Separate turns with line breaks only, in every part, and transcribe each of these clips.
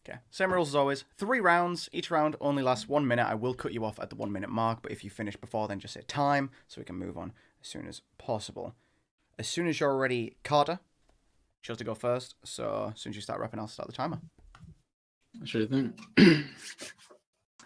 Okay, same rules as always. 3 rounds. Each round only lasts 1 minute. I will cut you off at the 1 minute mark, but if you finish before, then just say time so we can move on as soon as possible. As soon as you're ready, Carter, chose to go first. So as soon as you start rapping, I'll start the timer.
Sure thing.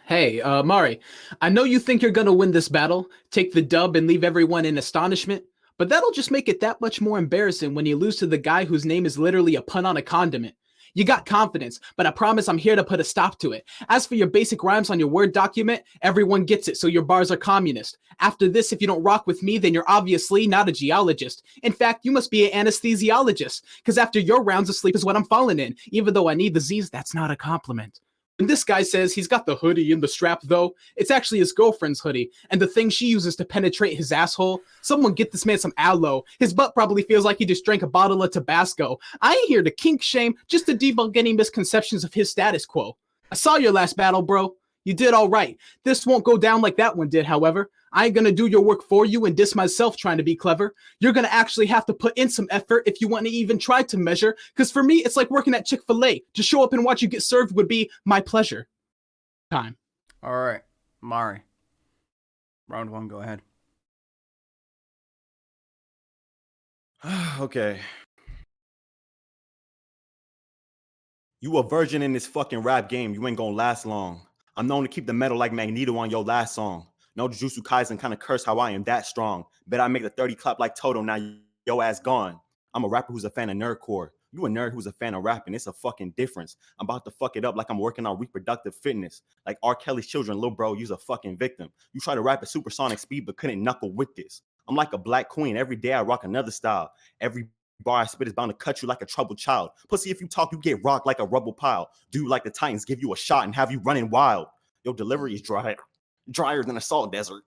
Hey, Mari, I know you think you're gonna win this battle, take the dub, and leave everyone in astonishment, but that'll just make it that much more embarrassing when you lose to the guy whose name is literally a pun on a condiment. You got confidence, but I promise I'm here to put a stop to it. As for your basic rhymes on your Word document, everyone gets it, so your bars are communist. After this, if you don't rock with me, then you're obviously not a geologist. In fact, you must be an anesthesiologist, because after your rounds of sleep is what I'm falling in. Even though I need the Z's, that's not a compliment. When this guy says he's got the hoodie in the strap, though, it's actually his girlfriend's hoodie, and the thing she uses to penetrate his asshole. Someone get this man some aloe. His butt probably feels like he just drank a bottle of Tabasco. I ain't here to kink shame, just to debunk any misconceptions of his status quo. I saw your last battle, bro. You did all right. This won't go down like that one did, however. I ain't gonna do your work for you and diss myself trying to be clever. You're gonna actually have to put in some effort if you want to even try to measure, because for me, it's like working at Chick-fil-A. To show up and watch you get served would be my pleasure. Time.
All right, Mari. Round 1, go ahead.
Okay. You a virgin in this fucking rap game. You ain't gonna last long. I'm known to keep the metal like Magneto on your last song. No Jujutsu Kaisen kind of curse how I am that strong. Bet I make the 30 clap like Toto, now yo ass gone. I'm a rapper who's a fan of nerdcore. You a nerd who's a fan of rapping. It's a fucking difference. I'm about to fuck it up like I'm working on reproductive fitness. Like R. Kelly's children, little bro, you's a fucking victim. You try to rap at supersonic speed but couldn't knuckle with this. I'm like a black queen. Every day I rock another style. Every bar I spit is bound to cut you like a troubled child. Pussy, if you talk, you get rocked like a rubble pile. Do you like the Titans give you a shot and have you running wild? Your delivery is drier than a salt desert.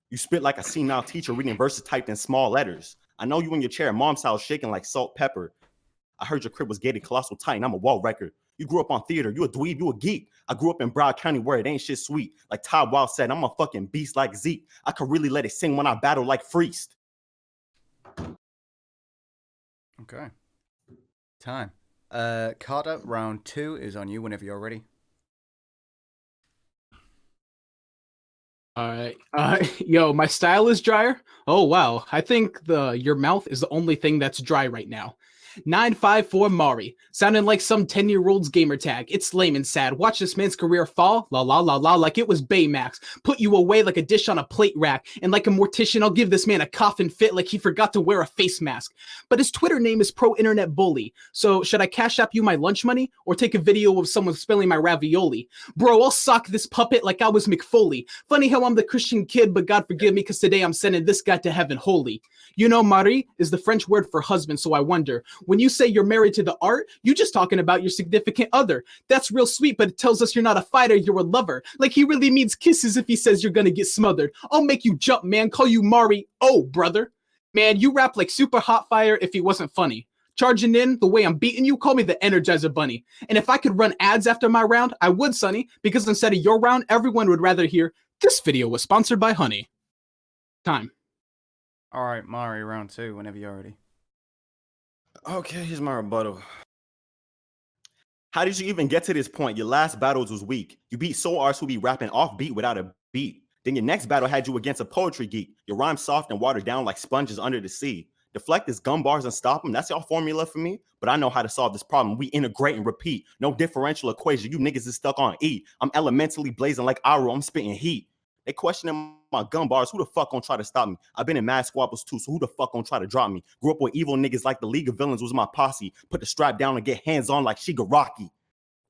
You spit like a senile teacher reading verses typed in small letters. I know you in your chair at mom's house shaking like salt pepper. I heard your crib was gated colossal titan. I'm a wall record. You grew up on theater. You a dweeb. You a geek. I grew up in Broward County where it ain't shit sweet. Like Todd Wild said, I'm a fucking beast like Zeke. I could really let it sing when I battle like Freest.
Okay. Time. Carter, round 2 is on you whenever you're ready.
All right. Yo, my style is drier. Oh wow. I think your mouth is the only thing that's dry right now. 954 Mari, sounding like some 10-year-old's gamer tag. It's lame and sad. Watch this man's career fall, la la la la, like it was Baymax. Put you away like a dish on a plate rack. And like a mortician, I'll give this man a coffin fit like he forgot to wear a face mask. But his Twitter name is Pro Internet Bully. So should I cash app you my lunch money or take a video of someone spilling my ravioli? Bro, I'll sock this puppet like I was McFoley. Funny how I'm the Christian kid, but God forgive me because today I'm sending this guy to heaven holy. You know, mari is the French word for husband, so I wonder, when you say you're married to the art, you just talking about your significant other. That's real sweet, but it tells us you're not a fighter, you're a lover. Like he really means kisses if he says you're gonna get smothered. I'll make you jump, man, call you Mari. Oh, brother. Man, you rap like super hot fire if he wasn't funny. Charging in the way I'm beating you, call me the Energizer Bunny. And if I could run ads after my round, I would, Sonny, because instead of your round, everyone would rather hear, this video was sponsored by Honey. Time.
All right, Mari, round 2 whenever you're ready.
Okay, here's my rebuttal. How did you even get to this point? Your last battles was weak. You beat Soul Arts who be rapping off beat without a beat. Then your next battle had you against a poetry geek. Your rhyme soft and watered down like sponges under the sea. Deflect his gun bars and stop him. That's y'all formula for me. But I know how to solve this problem. We integrate and repeat. No differential equation. You niggas is stuck on E. I'm elementally blazing like Aru. I'm spitting heat. They questioning my gun bars. Who the fuck gonna try to stop me? I've been in mad squabbles too, so who the fuck gonna try to drop me? Grew up with evil niggas like the League of Villains was my posse. Put the strap down and get hands on like Shigaraki.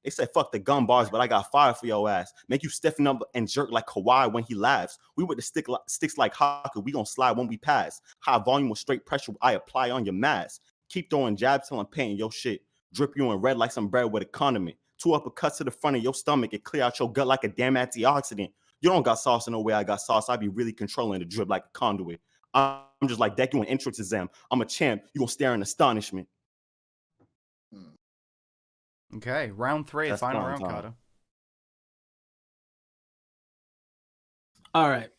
They said fuck the gun bars, but I got fire for your ass. Make you stiffen up and jerk like Kawhi when he laughs. We with the sticks like hockey. We gonna slide when we pass. High volume with straight pressure I apply on your mask. Keep throwing jabs till I'm paying your shit. Drip you in red like some bread with a condiment. 2 uppercuts to the front of your stomach and clear out your gut like a damn antioxidant. You don't got sauce in the way I got sauce. I be really controlling the drip like a conduit. I'm just like deck you an entrance exam. I'm a champ. You gonna stare in astonishment.
Okay, round 3,
That's
final
fun
round,
time.
Carter.
All right.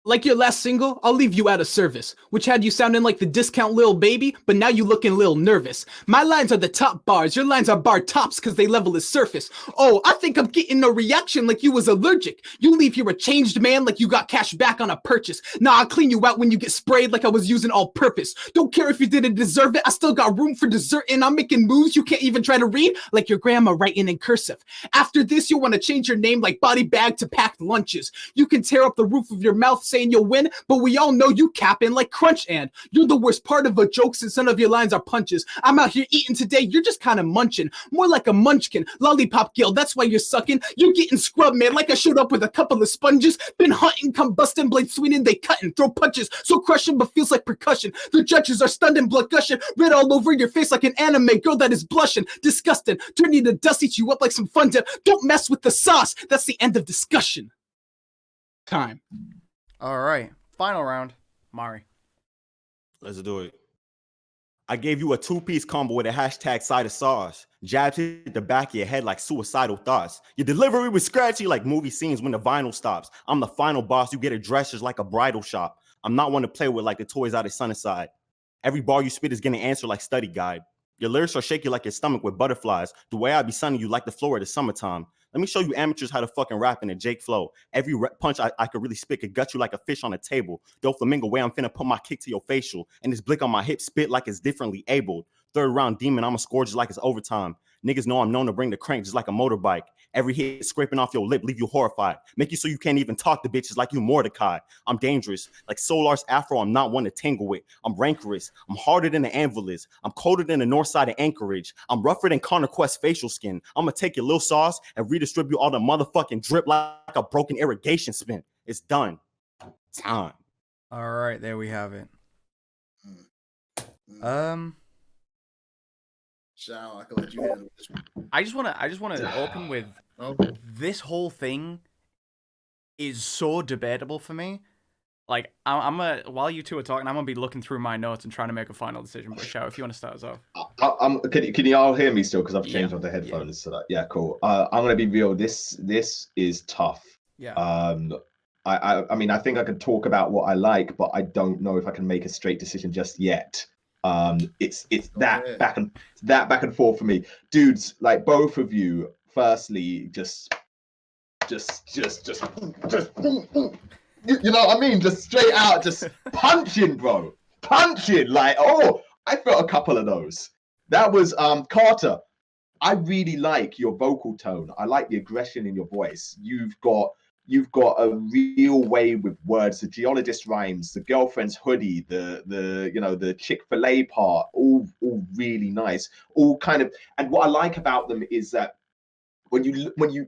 Like your last single, I'll leave you out of service, which had you sounding like the discount lil baby, but now you looking a little nervous. My lines are the top bars, your lines are bar tops cause they level the surface. Oh, I think I'm getting a reaction like you was allergic. You leave here a changed man like you got cash back on a purchase. Nah, I'll clean you out when you get sprayed like I was using all purpose. Don't care if you didn't deserve it, I still got room for dessert and I'm making moves you can't even try to read like your grandma writing in cursive. After this, you'll want to change your name like body bag to packed lunches. You can tear up the roof of your mouth saying you'll win, but we all know you capping like Crunch and you're the worst part of a joke since none of your lines are punches. I'm out here eating today, you're just kind of munching, more like a munchkin, lollipop gill, that's why you're sucking. You're getting scrubbed, man, like I showed up with a couple of sponges, been hunting, come busting, blade swinging, they cutting, throw punches, so crushing but feels like percussion. The judges are stunned and blood gushing, red all over your face like an anime girl that is blushing, disgusting, turn you to dust, eat you up like some fun dip. Don't mess with the sauce, that's the end of discussion. Time.
All right. Final round. Mari.
Let's do it. I gave you a 2-piece combo with a hashtag side of sauce. Jabs hit the back of your head like suicidal thoughts. Your delivery was scratchy like movie scenes when the vinyl stops. I'm the final boss. You get a dress just like a bridal shop. I'm not one to play with like the toys out of Sunnyside. Every bar you spit is getting answered like study guide. Your lyrics are shaky like your stomach with butterflies. The way I be sunning you like the floor of the summertime. Let me show you amateurs how to fucking rap in a Jake flow. Every punch I could really spit could gut you like a fish on a table. Though flamingo way I'm finna put my kick to your facial. And this blick on my hip spit like it's differently abled. Third round demon, I'ma score just like it's overtime. Niggas know I'm known to bring the crank just like a motorbike. Every hit scraping off your lip leave you horrified. Make you so you can't even talk to bitches like you Mordecai. I'm dangerous. Like Solar's afro, I'm not one to tangle with. I'm rancorous. I'm harder than the anvil is. I'm colder than the north side of Anchorage. I'm rougher than Connor Quest facial skin. I'm gonna take your little sauce and redistribute all the motherfucking drip like a broken irrigation spin. It's done. Time.
All right, there we have it.
Shao, I can let you handle this one.
I just want to open with this whole thing is so debatable for me. Like, while you two are talking, I'm gonna be looking through my notes and trying to make a final decision. But Shao, if you want to start us off,
can you all hear me still? Because I've changed
Yeah.
on the headphones. So that, yeah, cool. I'm gonna be real. This is tough.
yeah.
I mean, I think I can talk about what I like, but I don't know if I can make a straight decision just yet. It's that back and forth for me, dudes. Like both of you. Firstly, just you know what I mean? Just straight out, just punching, bro, punching. Like, oh, I felt a couple of those. That was Carter. I really like your vocal tone. I like the aggression in your voice. You've got a real way with words. The geologist rhymes, the girlfriend's hoodie, the Chick-fil-A part, all really nice. All kind of, and what I like about them is that when you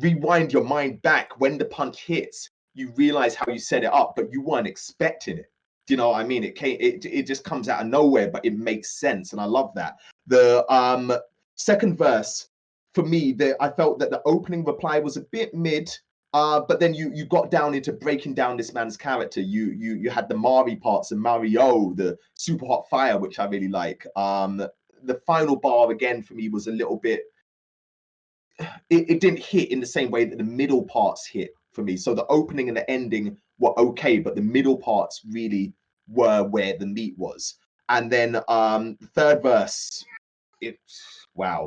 rewind your mind back, when the punch hits, you realize how you set it up, but you weren't expecting it. Do you know what I mean? It just comes out of nowhere, but it makes sense, and I love that. The second verse, for me, I felt that the opening reply was a bit mid. But then you got down into breaking down this man's character. You had the Mari parts and Mario, the super hot fire, which I really like. The final bar again for me was a little bit. It didn't hit in the same way that the middle parts hit for me. So the opening and the ending were okay, but the middle parts really were where the meat was. And then the third verse,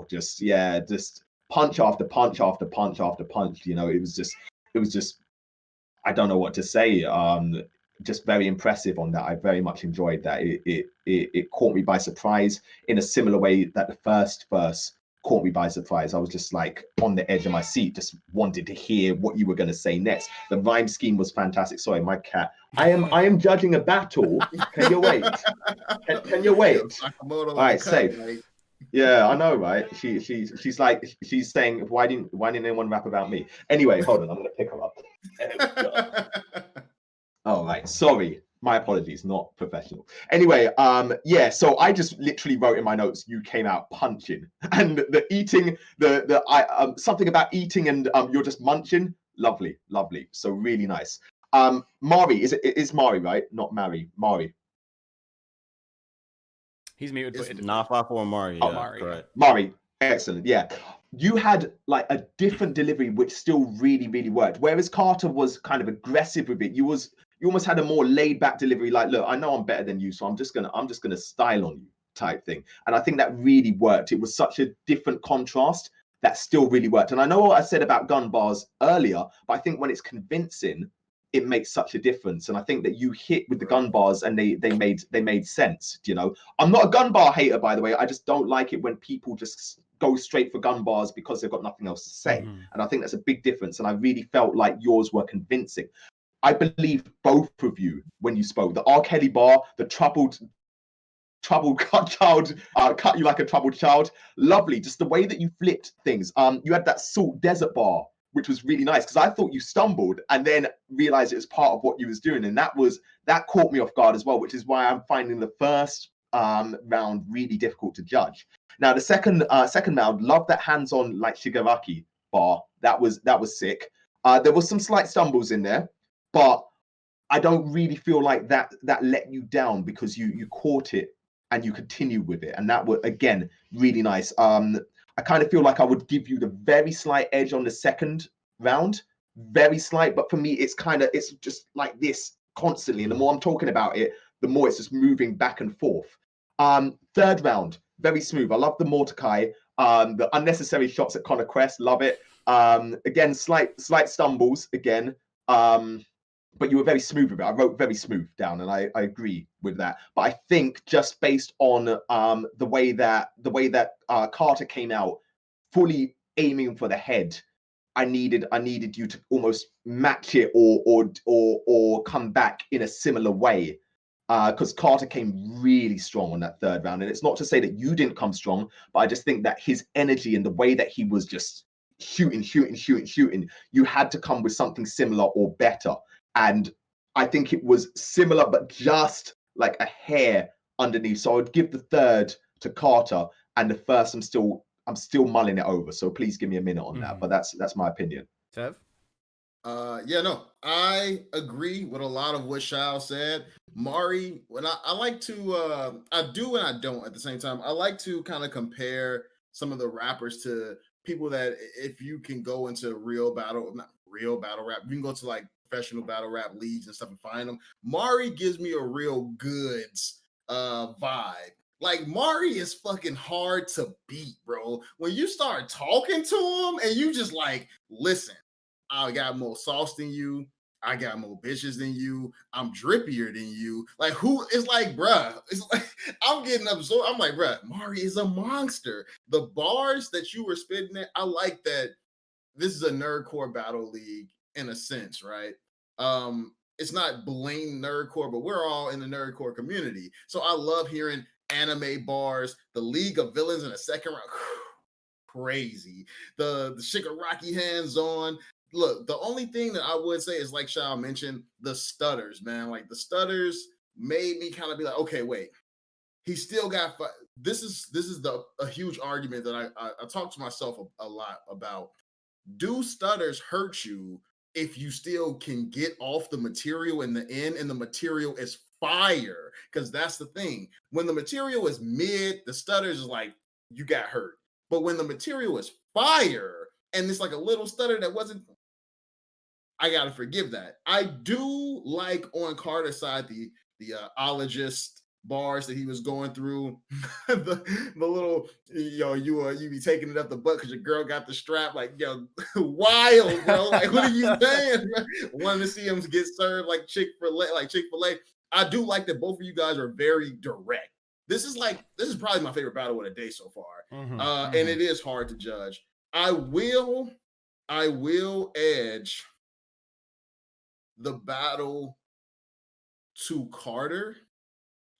just punch after punch after punch after punch. You know, it was just I don't know what to say. Just very impressive on that. I very much enjoyed that. It caught me by surprise in a similar way that the first verse caught me by surprise. I was just like on the edge of my seat, just wanted to hear what you were going to say next. The rhyme scheme was fantastic. Sorry, my cat. I am judging a battle. Can you wait? Can you wait? All right, safe.
Right?
Yeah, I know, right? She's like, she's saying, why didn't anyone rap about me? Anyway, hold on, I'm gonna pick her up. All right, sorry, my apologies, not professional. Anyway, yeah, so I just literally wrote in my notes, you came out punching, and the eating, something about eating and you're just munching, lovely. So really nice. Mari, is Mari right? Not Mari, Mari.
He's muted. But it,
Not 5-4 Mari.
Oh,
Yeah,
Mari,
correct.
Mari, excellent. Yeah, you had like a different delivery, which still really, really worked. Whereas Carter was kind of aggressive with it. almost had a more laid back delivery. Like, look, I know I'm better than you, so I'm just gonna style on you type thing. And I think that really worked. It was such a different contrast that still really worked. And I know what I said about gun bars earlier, but I think when it's convincing, it makes such a difference. And I think that you hit with the gun bars and they made sense. You know, I'm not a gun bar hater, by the way. I just don't like it when people just go straight for gun bars because they've got nothing else to say. And I think that's a big difference. And I really felt like yours were convincing. I believed both of you when you spoke. The R. Kelly bar, the troubled cut child, cut you like a troubled child. Lovely. Just the way that you flipped things. You had that salt desert bar, which was really nice because I thought you stumbled and then realized it was part of what you was doing. And that caught me off guard as well, which is why I'm finding the first round really difficult to judge. Now the second round, love that hands-on like Shigaraki bar. That was sick. There was some slight stumbles in there, but I don't really feel like that let you down because you caught it and you continued with it, and that was again really nice. I kind of feel like I would give you the very slight edge on the second round, very slight, but for me it's just like this constantly, and the more I'm talking about it, the more it's just moving back and forth. Third round, very smooth. I love the Mordecai, the unnecessary shots at Connor Quest, love it. Again, slight stumbles again. But you were very smooth with it. I wrote very smooth down, and I agree with that. But I think just based on the way that Carter came out, fully aiming for the head, I needed you to almost match it or come back in a similar way. Because Carter came really strong on that third round. And it's not to say that you didn't come strong, but I just think that his energy and the way that he was just shooting, you had to come with something similar or better. And I think it was similar, but just like a hair underneath. So I would give the third to Carter, and the first I'm still mulling it over. So please give me a minute on that. But that's my opinion.
Tev?
Yeah, no, I agree with a lot of what Shao said. Mari, when I like to, I do and I don't at the same time. I like to kind of compare some of the rappers to people that if you can go into not real battle rap, you can go to like professional battle rap leagues and stuff and find them. Mari gives me a real goods vibe. Like Mari is fucking hard to beat, bro. When you start talking to him and you just like, listen, I got more sauce than you. I got more bitches than you. I'm drippier than you. Like, who is like, bruh? It's like, I'm getting absorbed. I'm like, bruh, Mari is a monster. The bars that you were spitting at, I like that this is a nerdcore battle league in a sense, right? It's not blatant nerdcore, but we're all in the nerdcore community. So I love hearing anime bars, the League of Villains in the second round. Crazy. The Shigaraki hands-on. Look, the only thing that I would say is, like Shao mentioned, the stutters, man. Like the stutters made me kind of be like, okay, wait, he still got. This is a huge argument that I talk to myself a lot about. Do stutters hurt you if you still can get off the material in the end and the material is fire? Because that's the thing. When the material is mid, the stutters is like you got hurt. But when the material is fire and it's like a little stutter that wasn't, I gotta forgive that. I do like on Carter's side the ologist bars that he was going through, the little you be taking it up the butt because your girl got the strap, like wild, bro. Like what are you saying? Wanting to see him get served like Chick-fil-A. I do like that both of you guys are very direct. This is probably my favorite battle of the day so far, and it is hard to judge. I will edge the battle to Carter.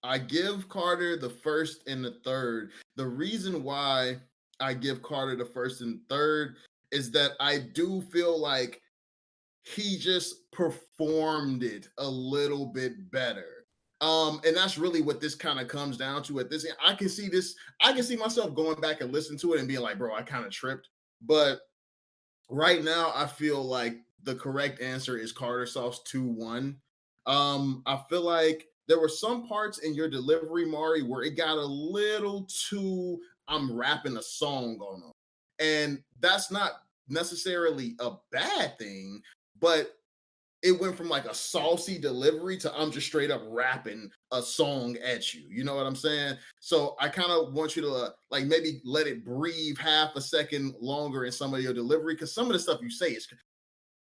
I give Carter the first and the third. The reason why I give Carter the first and third is that I do feel like he just performed it a little bit better. And that's really what this kind of comes down to at this end. I can see myself going back and listening to it and being like, bro, I kind of tripped. But right now, I feel like the correct answer is Carter Sauce 2-1. I feel like there were some parts in your delivery, Mari, where it got a little too, I'm rapping a song on them. And that's not necessarily a bad thing, but it went from like a saucy delivery to I'm just straight up rapping a song at you. You know what I'm saying? So I kind of want you to like maybe let it breathe half a second longer in some of your delivery, because some of the stuff you say is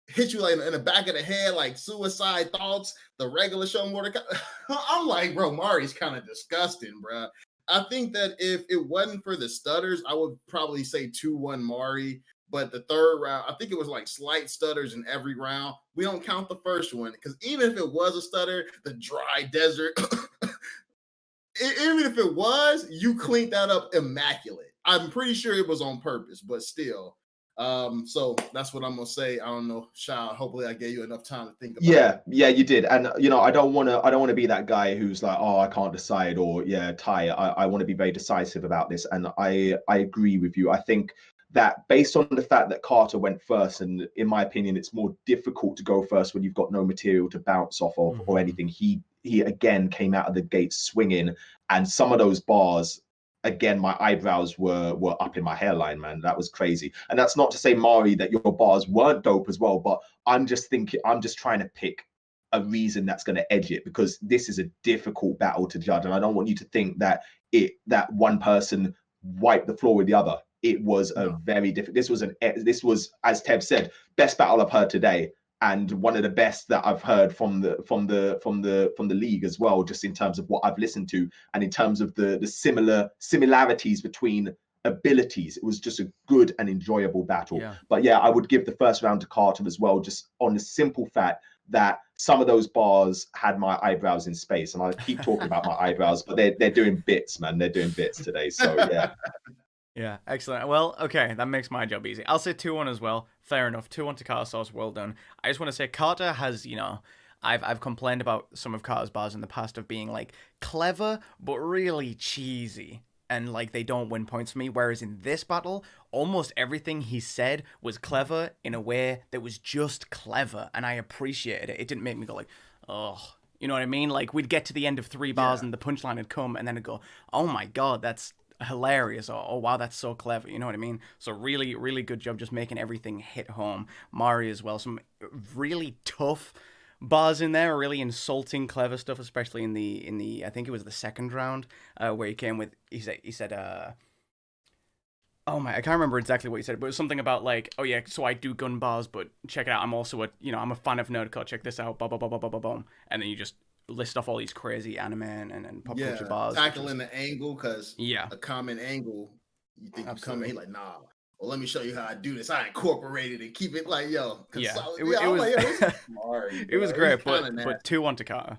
hit you like in the back of the head, like suicide thoughts, the regular show Mordecai. I'm like, bro, Mari's kind of disgusting, bro. I think that if it wasn't for the stutters, I would probably say 2-1 Mari. But the third round, I think it was like slight stutters in every round. We don't count the first one because even if it was a stutter, the dry desert, even if it was, you cleaned that up immaculate. I'm pretty sure it was on purpose, but still. So that's what I'm gonna say. I don't know, Shao. Hopefully, I gave you enough time to think about it.
Yeah, you did. And you know, I don't want to be that guy who's like, oh, I can't decide, or yeah, Ty. I want to be very decisive about this, and I agree with you. I think that based on the fact that Carter went first, and in my opinion, it's more difficult to go first when you've got no material to bounce off of or anything. He again came out of the gate swinging, and some of those bars. Again, my eyebrows were up in my hairline, man. That was crazy. And that's not to say, Mari, that your bars weren't dope as well, but I'm just trying to pick a reason that's going to edge it, because this is a difficult battle to judge. And I don't want you to think that that one person wiped the floor with the other. It was a very difficult. This was, as Tev said, best battle I've heard today, and one of the best that I've heard from the league as well, just in terms of what I've listened to and in terms of the similarities between abilities. It was just a good and enjoyable battle.
Yeah.
But yeah, I would give the first round to Carter as well, just on the simple fact that some of those bars had my eyebrows in space, and I keep talking about my eyebrows, but they're doing bits, man. They're doing bits today. So yeah.
Yeah, excellent. Well, okay, that makes my job easy. I'll say 2-1 as well. Fair enough. 2-1 to Carter Sauce. Well done. I just want to say Carter has, you know, I've complained about some of Carter's bars in the past of being like clever but really cheesy, and like they don't win points for me. Whereas in this battle, almost everything he said was clever in a way that was just clever, and I appreciated it. It didn't make me go like, oh. You know what I mean? Like we'd get to the end of 3 bars and the punchline would come, and then it'd go, oh my god, that's hilarious, or oh wow, that's so clever. You know what I mean? So really, really good job just making everything hit home. Mari as well, some really tough bars in there, really insulting, clever stuff, especially in the I think it was the second round, where he came with he said oh my, I can't remember exactly what he said, but it was something about like, oh yeah, so I do gun bars, but check it out, I'm also I'm a fan of Nerdcore, check this out, blah blah blah blah blah blah blah, and then you just list off all these crazy anime and pop culture bars.
Tackling the angle, because
yeah,
a common angle, you think
absolutely.
you come in, he like, nah. Well, let me show you how I do this. I incorporated it, keep it like, yo.
Yeah,
it was
it was great, but 2-1 to Carter.